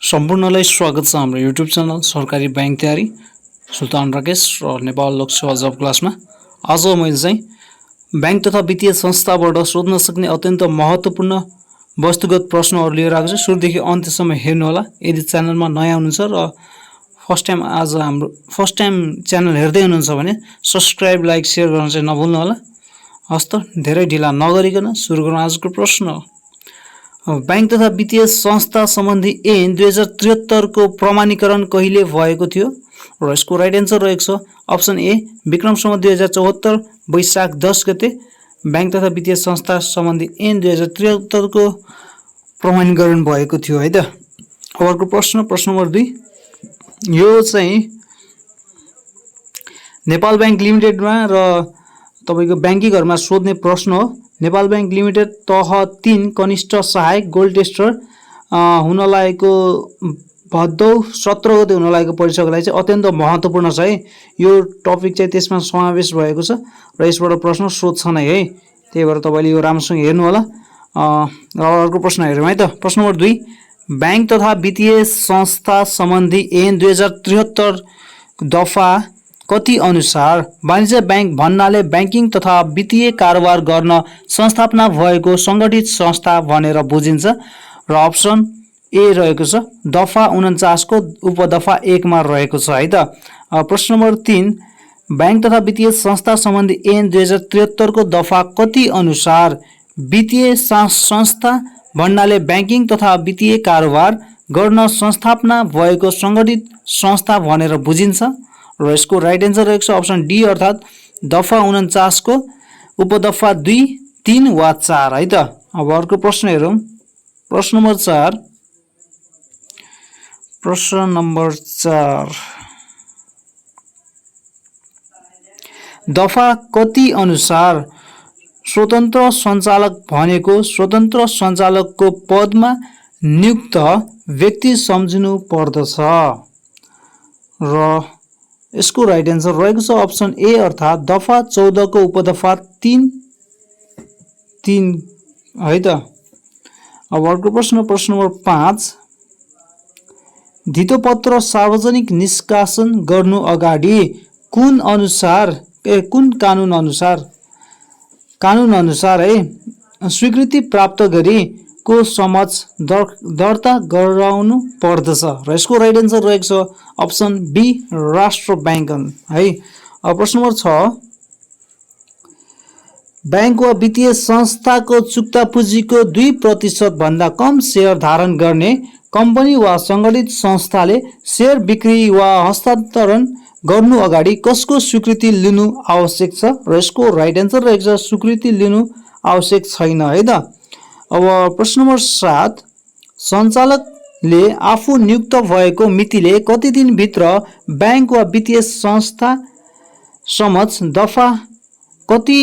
सम्पूर्णलाई स्वागत छ हाम्रो युट्युब च्यानल सरकारी बैंक तयारी सुल्तान राकेश र नेपाल लोक सेवा जब क्लासमा। आज मैले चाहिँ बैंक तथा वित्तीय संस्थाबाट सोध्न सक्ने अत्यन्त महत्त्वपूर्ण वस्तुगत प्रश्नहरू लिएर आएको छु। सुरुदेखि अन्त्यसम्म हेर्नु होला। यदि च्यानलमा नयाँ हुनुहुन्छ र फर्स्ट टाइम च्यानल हेर्दै हुनुहुन्छ भने सब्स्क्राइब लाइक शेयर गर्न चाहिँ नभुल्नु होला। हस्त धेरै ढिला नगरिकन सुरु गरौँ आजको प्रश्न। बैंक तथा वित्तीय संस्था सम्बन्धी ऐन 2073 को प्रमाणीकरण कहिले भएको थियो र यसको राइट एन्सर रहेको छ अप्सन ए विक्रम सम्वत 2074 वैशाख 10 गते बैंक तथा वित्तीय संस्था सम्बन्धी ऐन 2073 को प्रमाणीकरण भएको थियो है त। अब अर्को प्रश्न नम्बर 2 यो चाहिँ नेपाल बैंक लिमिटेडमा र तपाईको बैंकिङहरुमा सोध्ने प्रश्न हो। नेपाल बैंक लिमिटेड तह 3 कनिष्ठ सहायक गोल्ड टेस्टर हुन लागेको भदौ 17 गते हुन लागेको परीक्षाको लागि चाहिँ अत्यन्त महत्त्वपूर्ण छ है। यो टपिक चाहिँ त्यसमा समावेश भएको छ र यसबाट प्रश्न सोध्छन् है। त्यही भएर तपाईले यो राम्रोसँग हेर्नु होला। अर्को प्रश्न हेरौँ है त। प्रश्न नम्बर 2 बैंक तथा वित्तीय संस्था सम्बन्धी ऐन 2073 दफा कति अनुसार वाणिज्य बैंक भन्नाले बैंकिङ तथा वित्तीय कारोबार गर्न संस्थापना भएको संगठित संस्था भनेर बुझिन्छ र अप्सन ए रहेको छ दफा 49 को उपदफा 1 मा रहेको छ है त। प्रश्न नम्बर 3 बैंक तथा वित्तीय संस्था सम्बन्धी ऐन 2073 को दफा कति अनुसार वित्तीय संस्था भन्नाले बैंकिङ तथा वित्तीय कारोबार गर्न संस्थापना भएको संगठित संस्था भनेर बुझिन्छ र यसको राइट एन्सर रहेको छ अप्सन डी अर्थात दफा 49 को उपदफा 2, 3 वा 4 है त। अब अर्को प्रश्न हेरौँ। प्रश्न नम्बर 4 दफा कति अनुसार स्वतन्त्र सञ्चालक भनेको स्वतन्त्र सञ्चालकको पदमा नियुक्त व्यक्ति सम्झिनु पर्दछ र यसको राइट एन्सर रहेको छ अप्सन ए अर्थात दफा 14 को उपदफा 3 है त। अब अर्को प्रश्न नम्बर 5 धितोपत्र सार्वजनिक निष्कासन गर्नु अगाडि कुन कानुन अनुसार है स्वीकृति प्राप्त गरी को समक्ष दर्ता गराउनु पर्दछ र यसको राइट एन्सर रहेको छ अप्सन बी राष्ट्र बैंक है। अब प्रश्न नम्बर 6 बैंक वा वित्तीय संस्थाको चुक्ता पुँजीको 2% भन्दा कम शेयर धारण गर्ने कम्पनी वा संगठित संस्थाले शेयर बिक्री वा हस्तान्तरण गर्नु अगाडि कसको स्वीकृति लिनु आवश्यक छ र यसको राइट एन्सर रहेको छ स्वीकृति लिनु आवश्यक छैन है त। अब प्रश्न नम्बर 7 सञ्चालकले आफू नियुक्त भएको मितिले कति दिन भित्र बैंक वा वित्तीय संस्था समक्ष दफा कति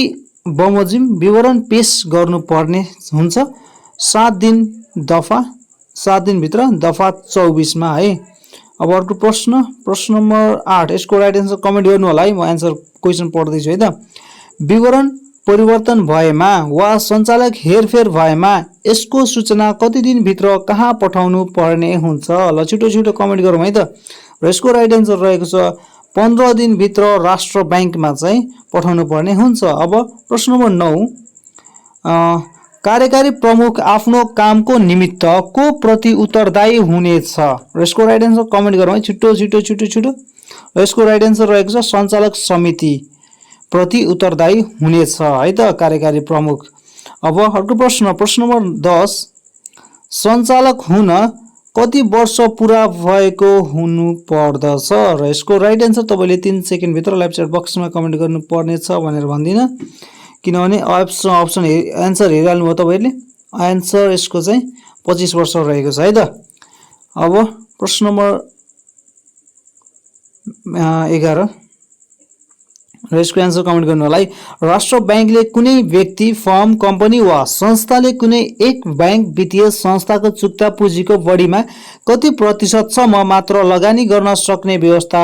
बमोजिम विवरण पेश गर्नुपर्ने हुन्छ 7 दिन भित्र दफा 24 मा है। अब अर्को प्रश्न नम्बर 8 यसको राइट एन्सर कमेन्ट गर्नु होला है। म एन्सर क्वेशन पढ्दैछु है त। विवरण परिवर्तन भएमा वा सञ्चालक हेरफेर भएमा यसको सूचना कति दिन भित्र कहाँ पठाउनु पर्ने हुन्छ ल छिटो कमेन्ट गरौँ है त। र यसको राइट एन्सर रहेको छ 15 दिन भित्र राष्ट्र बैंकमा चाहिँ पठाउनु पर्ने हुन्छ। अब प्रश्न नम्बर 9 कार्यकारी प्रमुख आफ्नो कामको निमित्त को प्रति उत्तरदायी हुनेछ र यसको राइट एन्सर कमेन्ट गरौँ है छिटो। र यसको राइट एन्सर रहेको छ सञ्चालक समिति प्रति उत्तरदायी हुनेछ है त कार्यकारी प्रमुख। अब अर्को प्रश्न नम्बर 10 सञ्चालक हुन कति वर्ष पूरा भएको हुनु पर्दछ र यसको राइट एन्सर तपाईले 3 सेकेन्ड भित्र लाइभ च्याट बक्समा कमेन्ट गर्नु पर्नेछ भनेर भन्दिन किनभने अप्सन एन्सर हेरिहाल्नु भयो तपाईले। एन्सर यसको चाहिँ 25 वर्ष रहेको छ है त। अब प्रश्न नम्बर 11 र यसको एन्सर कमेन्ट गर्नु होला है। राष्ट्र बैंकले कुनै व्यक्ति फर्म कम्पनी वा संस्थाले कुनै एक बैंक वित्तीय संस्थाको चुक्ता पुँजीको बढीमा कति प्रतिशतसम्म मात्र लगानी गर्न सक्ने व्यवस्था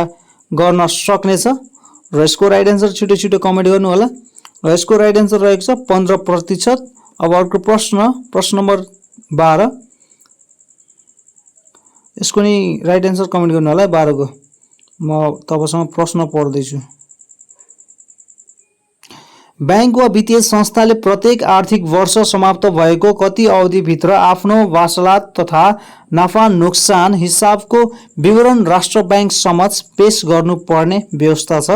गर्न सक्नेछ र यसको राइट एन्सर छिटो कमेन्ट गर्नु होला र यसको राइट एन्सर रहेको छ 15%। अब अर्को प्रश्न नम्बर 12 यसको नि राइट एन्सर कमेन्ट गर्नु होला 12 को। म तपाईसँग प्रश्न पढ्दैछु। बैंक वा वित्तीय संस्थाले प्रत्येक आर्थिक वर्ष समाप्त भएको कति अवधिभित्र आफ्नो वासलात तथा नाफा नोक्सान हिसाबको विवरण राष्ट्र बैंक समक्ष पेश गर्नुपर्ने व्यवस्था छ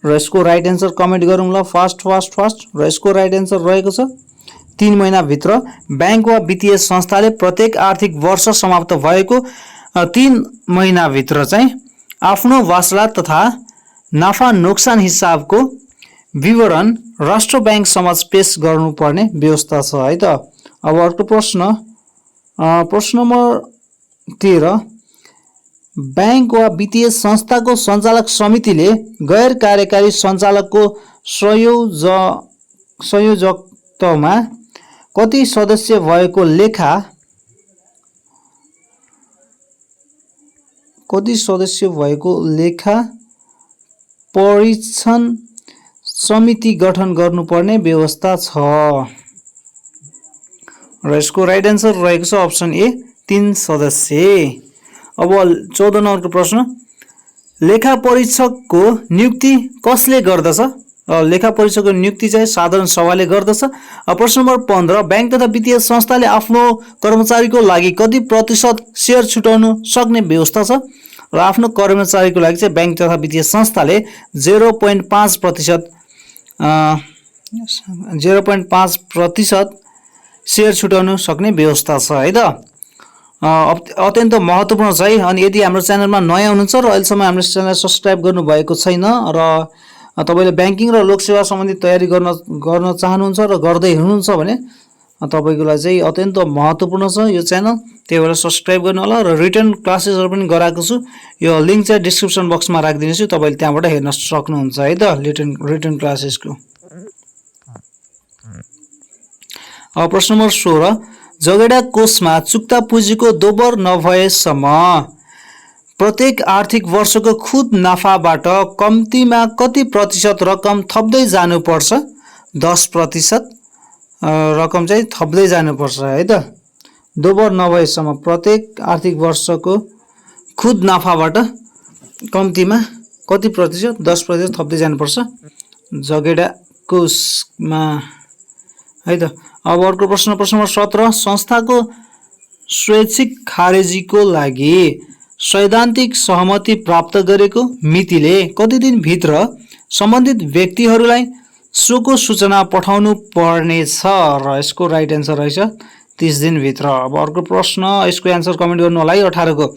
र यसको राइट एन्सर कमेन्ट गरौँला फास्ट र यसको राइट एन्सर रहेको छ 3 महिनाभित्र बैंक वा वित्तीय संस्थाले प्रत्येक आर्थिक वर्ष समाप्त भएको 3 महिनाभित्र चाहिँ आफ्नो वासलात तथा नाफा नोक्सान हिसाबको विवरण राष्ट्र बैंक समक्ष पेश गर्नुपर्ने व्यवस्था छ है त। अब अर्को प्रश्न नम्बर 13 बैंक वा वित्तीय संस्थाको सञ्चालक समितिले गैर कार्यकारी सञ्चालकको संयोजकत्वमा कति सदस्य भएको लेखा परीक्षण समिति गठन गर्नुपर्ने व्यवस्था छ र यसको राइट एन्सर रहेको छ अप्सन ए 3 सदस्य। अब 14 नम्बरको प्रश्न लेखा परीक्षकको नियुक्ति कसले गर्दछ? लेखा परीक्षकको नियुक्ति चाहिँ साधारण सभाले गर्दछ। प्रश्न नम्बर 15 बैंक तथा वित्तीय संस्थाले आफ्नो कर्मचारीको लागि कति प्रतिशत शेयर छुटाउन सक्ने व्यवस्था छ र आफ्नो कर्मचारीको लागि चाहिँ बैंक तथा वित्तीय संस्थाले 0.5% शेयर छुटाउन सक्ने व्यवस्था छ है त। अत्यन्त महत्त्वपूर्ण छ है। अनि यदि हाम्रो च्यानलमा नयाँ हुनुहुन्छ र अहिलेसम्म हाम्रो च्यानल सब्स्क्राइब गर्नुभएको छैन र तपाईले बैंकिङ र लोकसेवा सम्बन्धी तयारी गर्न चाहनुहुन्छ र गर्दै हुनुहुन्छ भने तपाईको लागि चाहिँ अत्यन्त महत्त्वपूर्ण छ यो च्यानल। त्यही भएर सब्स्क्राइब गर्नु होला र रिटर्न क्लासेसहरु पनि गराएको छु। यो लिंक चाहिँ डिस्क्रिप्सन बक्समा राखिदिन्छु, तपाईले त्यहाँबाट हेर्न सक्नुहुन्छ है त रिटर्न क्लासेसको। अब प्रश्न नम्बर 16 जगेडा कोषमा चुक्ता पुँजीको दोबर नभएसम्म प्रत्येक आर्थिक वर्षको खुद नाफाबाट कम्तीमा कति प्रतिशत रकम थप्दै जानुपर्छ? 10% रकम चाहिँ थप्दै जानुपर्छ है त। दोबर नभएसम्म प्रत्येक आर्थिक वर्षको खुद नाफाबाट कम्तीमा कति प्रतिशत? 10% थप्दै जानुपर्छ जगेडा कोषमा है त। अब अर्को प्रश्न नम्बर 17 संस्थाको स्वैच्छिक खारेजीको लागि सैद्धान्तिक सहमति प्राप्त गरेको मितिले कति दिन भित्र सम्बन्धित व्यक्तिहरूलाई सोको सूचना पठाउनु पर्नेछ र यसको राइट एन्सर रहेछ 30 दिन भित्र। अब अर्को प्रश्न यसको एन्सर कमेन्ट गर्नु होला है 18 को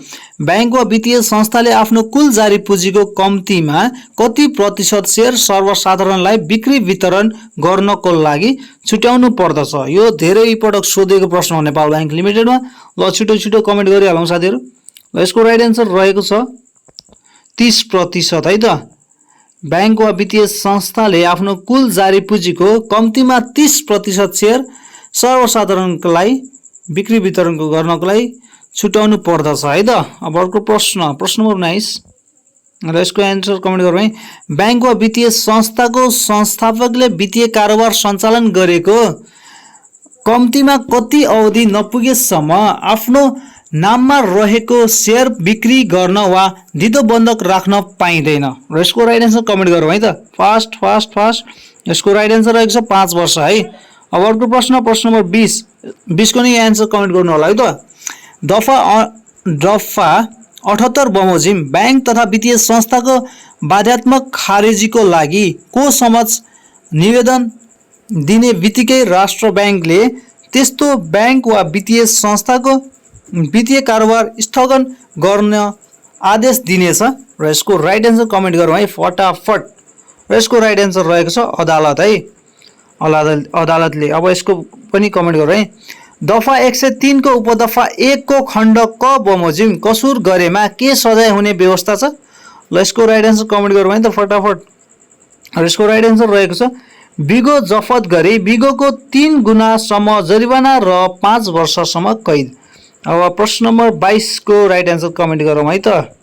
बैंक वा वित्तीय संस्थाले आफ्नो कुल जारी पुँजीको कम्तीमा कति प्रतिशत शेयर सर्वसाधारणलाई बिक्री वितरण गर्नको लागि छुट्याउनु पर्दछ? यो धेरै पटक सोधेको प्रश्न हो नेपाल बैंक लिमिटेडमा। ल छिटो कमेन्ट गरिहालौँ साथीहरु। यसको राइट एन्सर रहेको छ 30% है त। बैंक वा वित्तीय संस्थाले आफ्नो कुल जारी पुँजीको कम्तीमा 30% शेयर सर्वसाधारणलाई बिक्री वितरण गर्नको लागि छुटाउनु पर्दछ है त। अब अर्को प्रश्न नम्बर 19 र यसको एन्सर कमेन्ट गरौँ है। बैंक वा वित्तीय संस्थाको संस्थापकले वित्तीय कारोबार सञ्चालन गरेको कम्तीमा कति अवधि नपुगेसम्म आफ्नो नाममा रहेको शेयर बिक्री गर्न वा धितो बन्धक राख्न पाइँदैन र यसको राइट एन्सर कमेन्ट गरौँ है त। फास्ट यसको राइट एन्सर रहेको छ 5 वर्ष है। अब अर्को प्रश्न नम्बर 20 को नि एन्सर कमेन्ट गर्नु होला है त। दफा 78 बमोजिम बैंक तथा वित्तीय संस्थाको बाध्यात्मक खारेजीको लागि को समक्ष निवेदन दिने बित्तिकै राष्ट्र बैंकले त्यस्तो बैंक वा वित्तीय संस्थाको वित्तीय कारोबार स्थगन गर्न आदेश दिनेछ र यसको राइट एन्सर कमेन्ट गरौँ है फटाफट। र यसको राइट एन्सर रहेको छ अदालत है, अदालतले। अब यसको पनि कमेन्ट गरौँ है। दफा 103 को उपदफा 1 को खण्ड क बमोजिम कसुर गरेमा के सजाय हुने व्यवस्था छ? ल यसको राइट एन्सर कमेन्ट गरौँ है त फटाफट। र यसको राइट एन्सर रहेको छ बिगो जफत गरी बिगोको 3 गुणासम्म जरिवाना र 5 वर्षसम्म कैद। अब प्रश्न नम्बर 22 को राइट एन्सर कमेन्ट गरौँ है त।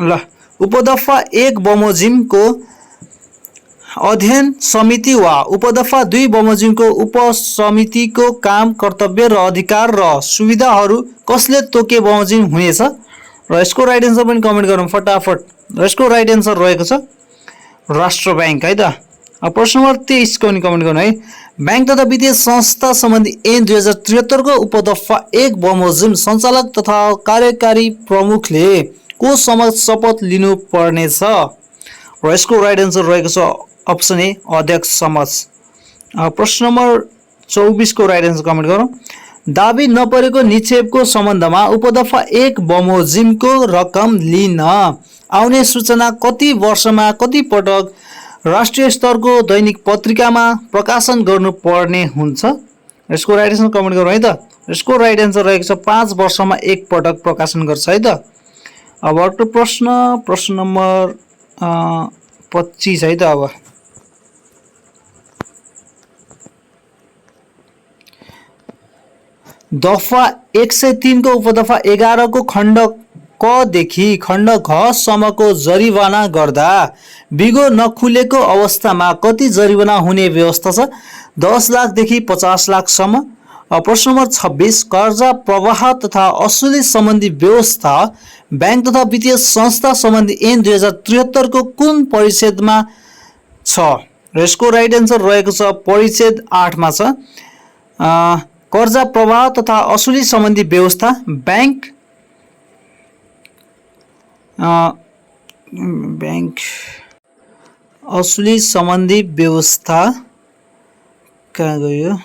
ल उपदफा 1 बमोजिमको अध्ययन समिति वा उपदफा 2 बमोजिमको उपसमितिको काम, कर्तव्य र अधिकार र सुविधाहरू कसले तोके बमोजिम हुनेछ? र यसको राइट एन्सर पनि कमेन्ट गरौँ फटाफट। र यसको राइट एन्सर रहेको छ राष्ट्र ब्याङ्क है त। अब प्रश्न नम्बर 23 को पनि कमेन्ट गर्नु है। ब्याङ्क तथा वित्तीय संस्था सम्बन्धी ऐन 2073 को उपदफा 1 बमोजिम सञ्चालक तथा कार्यकारी प्रमुखले को समक्ष शपथ लिनु पर्नेछ? र यसको राइट एन्सर रहेको छ अप्सन ए अध्यक्ष समक्ष। प्रश्न नम्बर 24 को राइट एन्सर कमेन्ट गरौँ। दाबी नपरेको निक्षेपको सम्बन्धमा उपदफा 1 बमोजिमको रकम लिन आउने सूचना कति वर्षमा कति पटक राष्ट्रिय स्तरको दैनिक पत्रिकामा प्रकाशन गर्नुपर्ने हुन्छ? यसको राइट एन्सर कमेन्ट गरौँ है त। यसको राइट एन्सर रहेको छ 5 वर्षमा एक पटक प्रकाशन गर्छ है त। अब अर्को प्रश्न नम्बर 25 है त। अब दफा 103 को उपदफा 11 को खण्ड क देखि खण्ड घ सम्मको जरिवाना गर्दा बिगो नखुलेको अवस्थामा कति जरिवाना हुने व्यवस्था छ? 10 लाखदेखि 50 लाखसम्म। प्रश्न नम्बर 26 कर्जा प्रवाह तथा असुली सम्बन्धी व्यवस्था ब्याङ्क तथा वित्तीय संस्था सम्बन्धी ऐन 2073 को कुन परिच्छेदमा छ? र यसको राइट एन्सर रहेको छ परिच्छेद 8 मा छ। कर्जा प्रवाह तथा असुली सम्बन्धी व्यवस्था ब्याङ्क असुली सम्बन्धी व्यवस्था कहाँ गयो?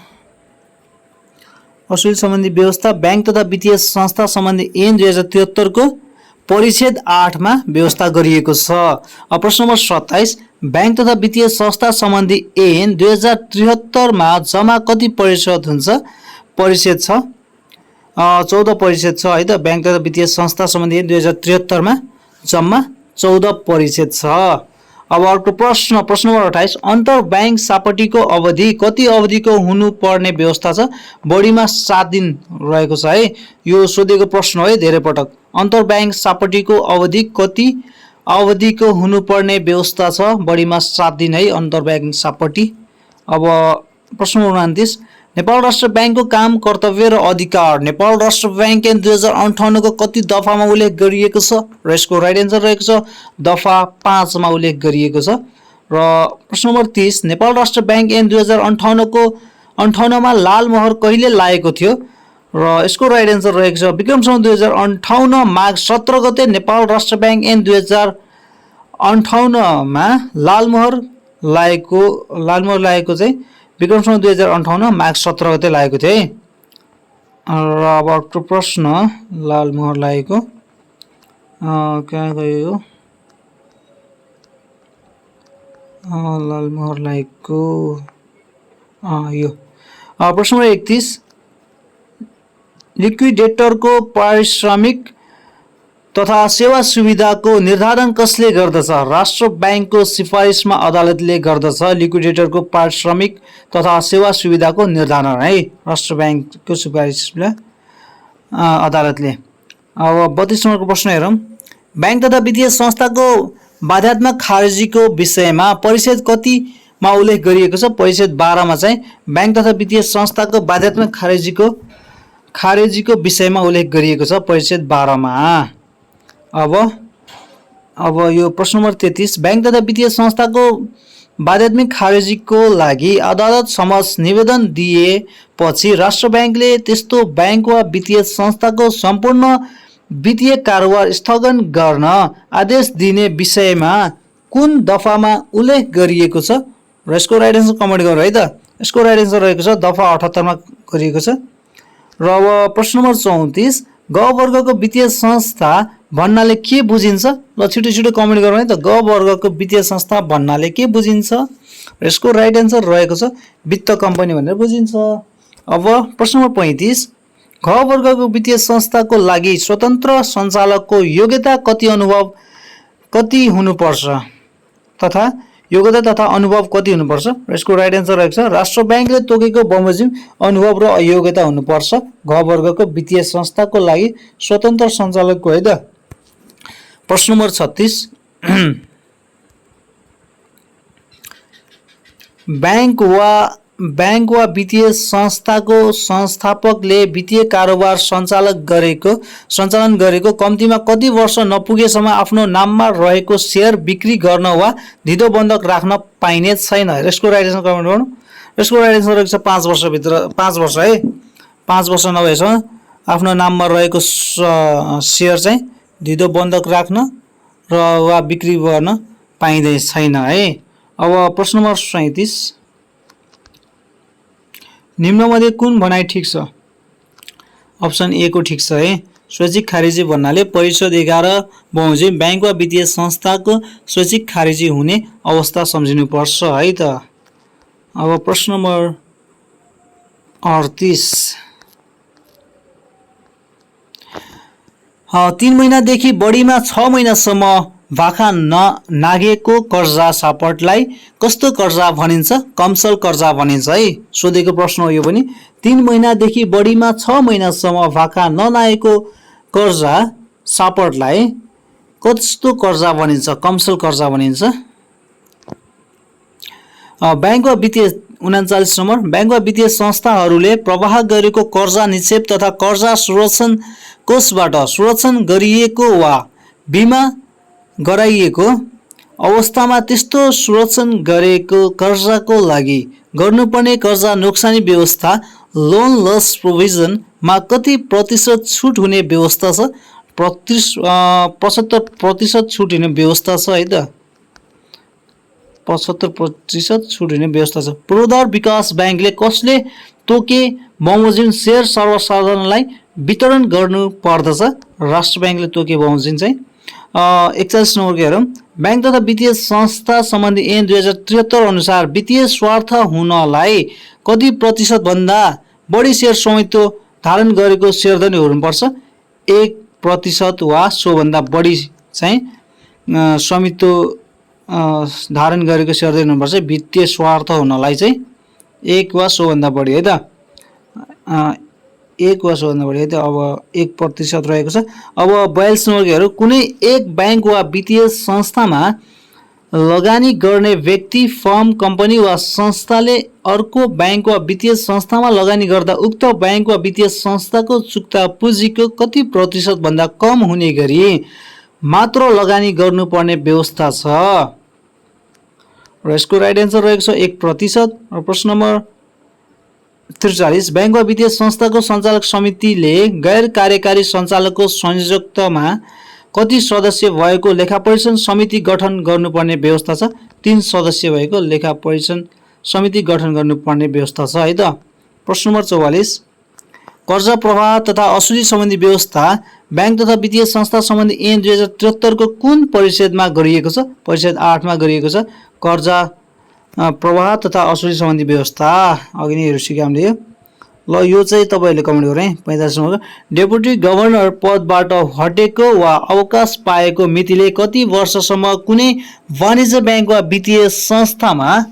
असुली सम्बन्धी व्यवस्था ब्याङ्क तथा वित्तीय संस्था सम्बन्धी ऐन 2073 को परिच्छेद 8 मा व्यवस्था गरिएको छ। प्रश्न नम्बर 27 ब्याङ्क तथा वित्तीय संस्था सम्बन्धी ऐन 2073 मा जम्मा कति परिषद हुन्छ? परिच्छेद छ 14 परिच्छेद छ है त। ब्याङ्क तथा वित्तीय संस्था सम्बन्धी ऐन 2073 मा जम्मा 14 परिच्छेद छ। अब अर्को प्रश्न नम्बर 28 अन्तर ब्याङ्क सापटीको अवधि कति अवधिको हुनुपर्ने व्यवस्था छ? बढीमा 7 दिन रहेको छ है। यो सोधेको प्रश्न हो है धेरै पटक। अन्तर ब्याङ्क सापटीको अवधि कति अवधिको हुनुपर्ने व्यवस्था छ? बढीमा 7 दिन है अन्तर ब्याङ्क सापटी। अब प्रश्न नम्बर 29 नेपाल राष्ट्र ब्याङ्कको काम, कर्तव्य र अधिकार नेपाल राष्ट्र ब्याङ्क ऐन 2058 को कति दफामा उल्लेख गरिएको छ? र यसको राइट एन्सर रहेको छ दफा 5 मा उल्लेख गरिएको छ। र प्रश्न नम्बर 30 नेपाल राष्ट्र ब्याङ्क ऐन 2058 को 58 मा लाल मोहर कहिले लागेको थियो? र यसको राइट एन्सर रहेको छ विक्रम सम्वत 2058 माघ 17 गते नेपाल राष्ट्र ब्याङ्क ऐन 2058 मा लाल मोहर लागेको चाहिँ विक्रम सम्वत 2058 माघ 17 गते लागेको थियो है। र अब अर्को प्रश्न लाल मोहर लागेको कहाँ गयो? लाल मोहर लागेको यो प्रश्न नम्बर 31 लिक्विडेटरको पारिश्रमिक तथा सेवा सुविधाको निर्धारण कसले गर्दछ? राष्ट्र ब्याङ्कको सिफारिसमा अदालतले गर्दछ लिक्विडेटरको पारिश्रमिक तथा सेवा सुविधाको निर्धारण है राष्ट्र ब्याङ्कको सिफारिसमा अदालतले। अब 32 नम्बरको प्रश्न हेरौँ। ब्याङ्क तथा वित्तीय संस्थाको बाध्यात्मक खारेजीको विषयमा परिच्छेद कतिमा उल्लेख गरिएको छ? परिच्छेद 12 मा चाहिँ ब्याङ्क तथा वित्तीय संस्थाको बाध्यात्मक खारेजीको विषयमा उल्लेख गरिएको छ परिच्छेद 12 मा। अब यो प्रश्न नम्बर 33 ब्याङ्क तथा वित्तीय संस्थाको बाध्यात्मक खारेजीको लागि अदालत समक्ष निवेदन दिएपछि राष्ट्र ब्याङ्कले त्यस्तो ब्याङ्क वा वित्तीय संस्थाको सम्पूर्ण वित्तीय कारोबार स्थगन गर्न आदेश दिने विषयमा कुन दफामा उल्लेख गरिएको छ? र यसको राइट एन्सर कमेन्ट गर्नु है त। यसको राइट एन्सर रहेको छ दफा 78 मा गरिएको छ। र अब प्रश्न नम्बर 34 ग वर्गको वित्तीय संस्था भन्नाले के बुझिन्छ? ल छिटो कमेन्ट गरौँ है त। ग वर्गको वित्तीय संस्था भन्नाले के बुझिन्छ? यसको राइट एन्सर रहेको छ वित्त कम्पनी भनेर बुझिन्छ। अब प्रश्न नम्बर 35 घ वर्गको वित्तीय संस्थाको लागि स्वतन्त्र सञ्चालकको योग्यता कति हुनुपर्छ तथा योग्यता तथा अनुभव कति हुनुपर्छ? यसको राइट एन्सर रहेको छ राष्ट्र ब्याङ्कले तोकेको बमोजिम अनुभव र योग्यता हुनुपर्छ घ वर्गको वित्तीय संस्थाको लागि स्वतन्त्र सञ्चालकको है त। प्रश्न नम्बर 36 बैंक वा वित्तीय संस्थाको संस्थापकले वित्तीय कारोबार सञ्चालन गरेको कम्तीमा कति वर्ष नपुगेसम्म आफ्नो नाममा रहेको शेयर बिक्री गर्न वा धितो बन्धक राख्न पाइने छैन। यसको राइट आन्सर कमेन्ट गर्नु। यसको राइट आन्सर रहेको छ 5 वर्षभित्र, 5 वर्ष है, 5 वर्ष नभएसम्म आफ्नो नाममा रहेको शेयर चाहिँ धितो बन्धक राख्न र वा बिक्री गर्न पाइँदै छैन है। अब प्रश्न नम्बर 37, निम्नमध्ये कुन भनाइ ठिक छ? अप्सन ए को ठिक छ है। स्वैच्छिक खारिजी भन्नाले परिषद 11 बमोजिम बैंक वा वित्तीय संस्थाको स्वैच्छिक खारिजी हुने अवस्था सम्झिनुपर्छ है त। अब प्रश्न नम्बर 38, 3 महिनादेखि बढीमा 6 महिनासम्म भाखा नागेको कर्जा सापटलाई कस्तो कर्जा भनिन्छ? कमसल कर्जा भनिन्छ है। सोधेको प्रश्न हो यो पनि। 3 महिनादेखि बढीमा 6 महिनासम्म भाखा ननागेको कर्जा सापटलाई कस्तो कर्जा भनिन्छ? कमसल कर्जा भनिन्छ। बैंक वा वित्तीय 39 नम्बर, बैंक वा वित्तीय संस्थाहरूले प्रवाह गरेको कर्जा निक्षेप तथा कर्जा संरक्षण कोषबाट संरक्षण गरिएको वा बिमा गराइएको अवस्थामा त्यस्तो संरक्षण गरेको कर्जाको लागि गर्नुपर्ने कर्जा नोक्सानी व्यवस्था लोन लस प्रोभिजनमा कति प्रतिशत छुट हुने व्यवस्था छ? 75% छुट हुने व्यवस्था छ है त। 75% छुट हुने व्यवस्था छ। पूर्वाधार विकास बैंकले कसले तोके बमोजिम शेयर सर्वसाधारणलाई वितरण गर्नु पर्दछ? राष्ट्र बैंकले तोके बमोजिम चाहिँ। 41 नम्बरको हेरौँ। बैंक तथा वित्तीय संस्था सम्बन्धी ऐन 2073 अनुसार वित्तीय स्वार्थ हुनलाई कति प्रतिशत भन्दा बढी शेयर स्वामित्व धारण गरेको शेयरधनी हुनुपर्छ? 1% वा सोभन्दा बढी चाहिँ स्वामित्व धारण गरेको शेयरधनी हुनुपर्छ वित्तीय स्वार्थ हुनलाई चाहिँ। 1 वा सोभन्दा बढी है त। 1 वा सोभन्दा बढी है त। अब 1% रहेको छ। अब 42 नम्बरको हेरौँ। कुनै एक बैंक वा वित्तीय संस्थामा लगानी गर्ने व्यक्ति, फर्म, कम्पनी वा संस्थाले अर्को बैंक वा वित्तीय संस्थामा लगानी गर्दा उक्त बैंक वा वित्तीय संस्थाको चुक्ता पुँजीको कति प्रतिशत भन्दा कम हुने गरी मात्र लगानी गर्नुपर्ने व्यवस्था छ? र यसको राइट एन्सर रहेको छ 1%। र प्रश्न नम्बर 43, बैंक वा वित्तीय संस्थाको सञ्चालक समितिले गैर कार्यकारी सञ्चालकको संयोजकत्वमा कति सदस्य भएको लेखापरीक्षण समिति गठन गर्नुपर्ने व्यवस्था छ? 3 सदस्य भएको लेखापरीक्षण समिति गठन गर्नुपर्ने व्यवस्था छ है त। प्रश्न नम्बर 44, कर्जा प्रवाह तथा असुली सम्बन्धी व्यवस्था बैंक तथा वित्तीय संस्था सम्बन्धी ऐन 2073 को कुन परिषदमा गरिएको छ? परिषद 8 मा गरिएको छ। कर्जा प्रवाह तथा असुली सम्बन्धी व्यवस्था अघि नै सिक्यौँ हामीले। ल यो चाहिँ तपाईहरुले कमेन्ट गरे। 45 नम्बर, डेपुटी गभर्नर पदबाट हटेको वा अवकाश पाएको मितिले कति वर्षसम्म कुनै वाणिज्य बैंक वा वित्तीय संस्थामा